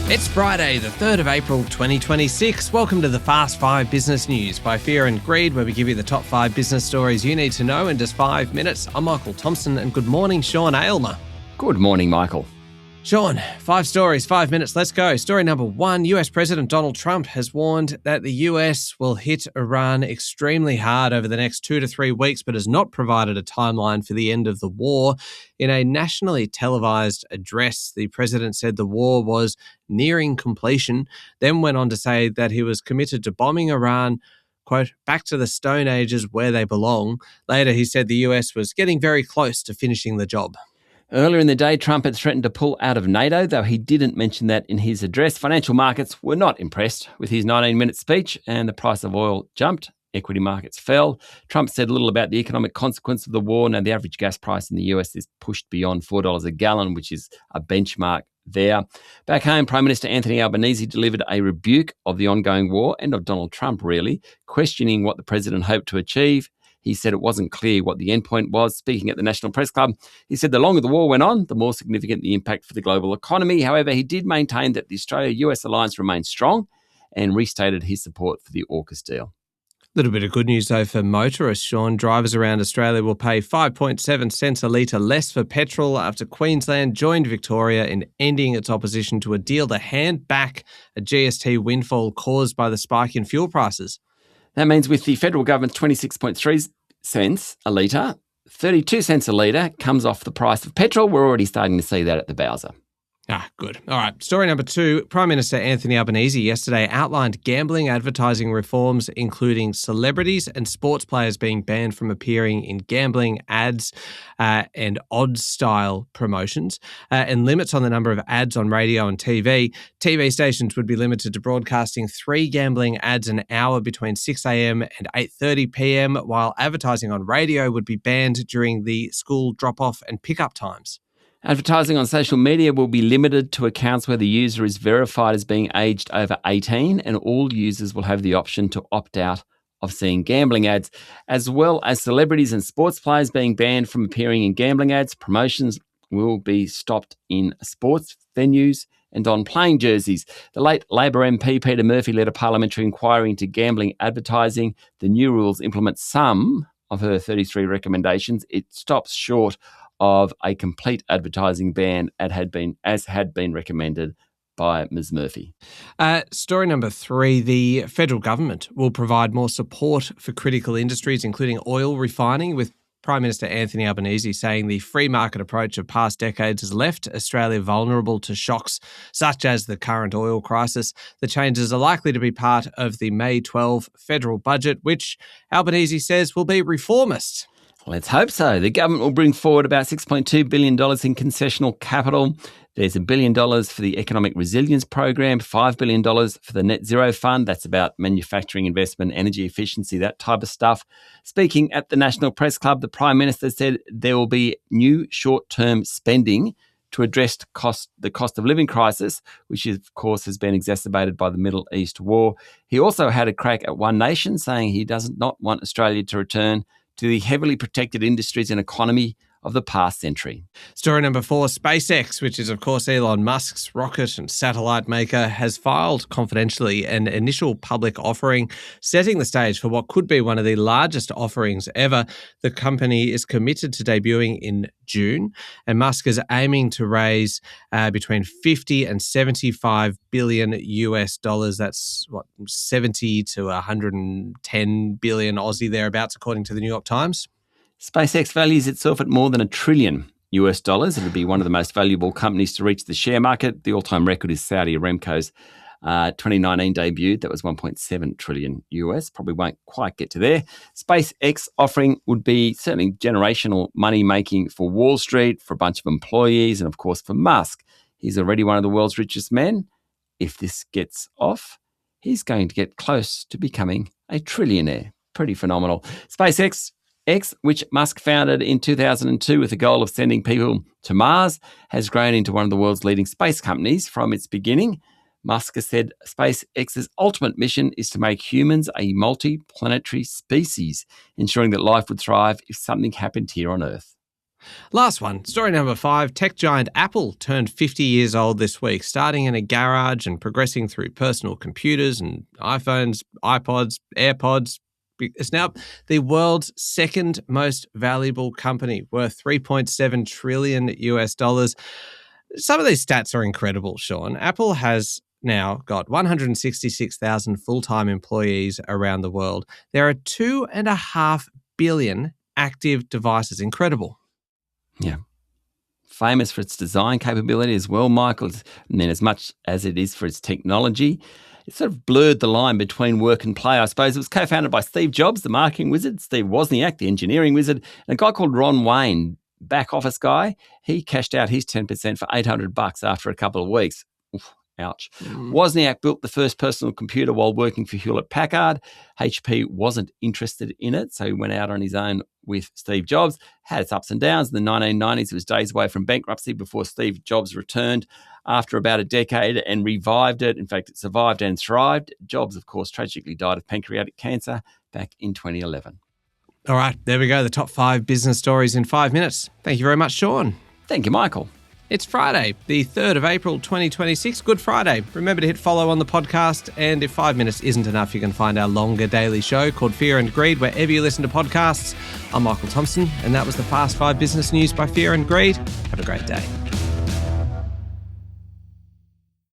It's Friday, the 3rd of April 2026. Welcome to the Fast 5 Business News by Fear and Greed, where we give you the top 5 business stories you need to know in just 5 minutes. I'm Michael Thompson, and good morning, Sean Aylmer. Good morning, Michael. Sean, 5 stories, 5 minutes, let's go. Story number 1, US President Donald Trump has warned that the US will hit Iran extremely hard over the next 2 to 3 weeks, but has not provided a timeline for the end of the war. In a nationally televised address, the president said the war was nearing completion, then went on to say that he was committed to bombing Iran, quote, back to the Stone Ages where they belong. Later, he said the US was getting very close to finishing the job. Earlier in the day, Trump had threatened to pull out of NATO, though he didn't mention that in his address. Financial markets were not impressed with his 19-minute speech, and the price of oil jumped. Equity markets fell. Trump said little about the economic consequence of the war. Now, the average gas price in the US is pushed beyond $4 a gallon, which is a benchmark there. Back home, Prime Minister Anthony Albanese delivered a rebuke of the ongoing war and of Donald Trump, really, questioning what the president hoped to achieve. He said it wasn't clear what the endpoint was. Speaking at the National Press Club, he said the longer the war went on, the more significant the impact for the global economy. However, he did maintain that the Australia-US alliance remains strong and restated his support for the AUKUS deal. Little bit of good news, though, for motorists, Sean. Drivers around Australia will pay 5.7 cents a litre less for petrol after Queensland joined Victoria in ending its opposition to a deal to hand back a GST windfall caused by the spike in fuel prices. That means with the federal government's 26.3 cents a litre, 32 cents a litre comes off the price of petrol. We're already starting to see that at the Bowser. Good. All right. Story number 2. Prime Minister Anthony Albanese yesterday outlined gambling advertising reforms, including celebrities and sports players being banned from appearing in gambling ads and odds-style promotions, and limits on the number of ads on radio and TV. TV stations would be limited to broadcasting 3 gambling ads an hour between 6 a.m. and 8:30 p.m, while advertising on radio would be banned during the school drop-off and pick-up times. Advertising on social media will be limited to accounts where the user is verified as being aged over 18, and all users will have the option to opt out of seeing gambling ads, as well as celebrities and sports players being banned from appearing in gambling ads. Promotions will be stopped in sports venues and on playing jerseys. The late Labor MP Peter Murphy led a parliamentary inquiry into gambling advertising. The new rules implement some of her 33 recommendations. It stops short of a complete advertising ban as had been recommended by Ms. Murphy. Story number 3, the federal government will provide more support for critical industries, including oil refining, with Prime Minister Anthony Albanese saying the free market approach of past decades has left Australia vulnerable to shocks such as the current oil crisis. The changes are likely to be part of the May 12 federal budget, which Albanese says will be reformist. Let's hope so. The government will bring forward about $6.2 billion in concessional capital. There's $1 billion for the Economic Resilience Program, $5 billion for the Net Zero Fund. That's about manufacturing investment, energy efficiency, that type of stuff. Speaking at the National Press Club, the Prime Minister said there will be new short-term spending to address the cost of living crisis, which of course has been exacerbated by the Middle East war. He also had a crack at One Nation, saying he does not want Australia to return to the heavily protected industries and economy of the past century. Story number 4, SpaceX, which is of course Elon Musk's rocket and satellite maker, has filed confidentially an initial public offering, setting the stage for what could be one of the largest offerings ever. The company is committed to debuting in June, and Musk is aiming to raise between 50 and 75 billion US dollars. That's 70 to 110 billion Aussie thereabouts, according to the New York Times. SpaceX values itself at more than $1 trillion US. It would be one of the most valuable companies to reach the share market. The all-time record is Saudi Aramco's 2019 debut. That was 1.7 trillion US. Probably won't quite get to there. SpaceX offering would be certainly generational money making for Wall Street, for a bunch of employees, and of course for Musk. He's already one of the world's richest men. If this gets off, he's going to get close to becoming a trillionaire. Pretty phenomenal. SpaceX, which Musk founded in 2002 with the goal of sending people to Mars, has grown into one of the world's leading space companies from its beginning. Musk has said SpaceX's ultimate mission is to make humans a multi-planetary species, ensuring that life would thrive if something happened here on Earth. Last one, story number 5. Tech giant Apple turned 50 years old this week, starting in a garage and progressing through personal computers and iPhones, iPods, AirPods. It's now the world's second most valuable company, worth $3.7 trillion US. Some of these stats are incredible, Sean. Apple has now got 166,000 full-time employees around the world. There are 2.5 billion active devices. Incredible. Yeah. Famous for its design capability as well, Michael. And then as much as it is for its technology, it sort of blurred the line between work and play, I suppose. It was co-founded by Steve Jobs, the marketing wizard, Steve Wozniak, the engineering wizard, and a guy called Ron Wayne, back office guy. He cashed out his 10% for $800 after a couple of weeks. Oof, ouch. Wozniak built the first personal computer while working for Hewlett-Packard. HP wasn't interested in it, so he went out on his own with Steve Jobs. Had its ups and downs. In the 1990s, it was days away from bankruptcy before Steve Jobs returned after about a decade and revived it. In fact, it survived and thrived. Jobs, of course, tragically died of pancreatic cancer back in 2011. All right, there we go. The top 5 business stories in 5 minutes. Thank you very much, Sean. Thank you, Michael. It's Friday, the 3rd of April, 2026. Good Friday. Remember to hit follow on the podcast. And if 5 minutes isn't enough, you can find our longer daily show called Fear and Greed wherever you listen to podcasts. I'm Michael Thompson, and that was the Fast 5 Business News by Fear and Greed. Have a great day.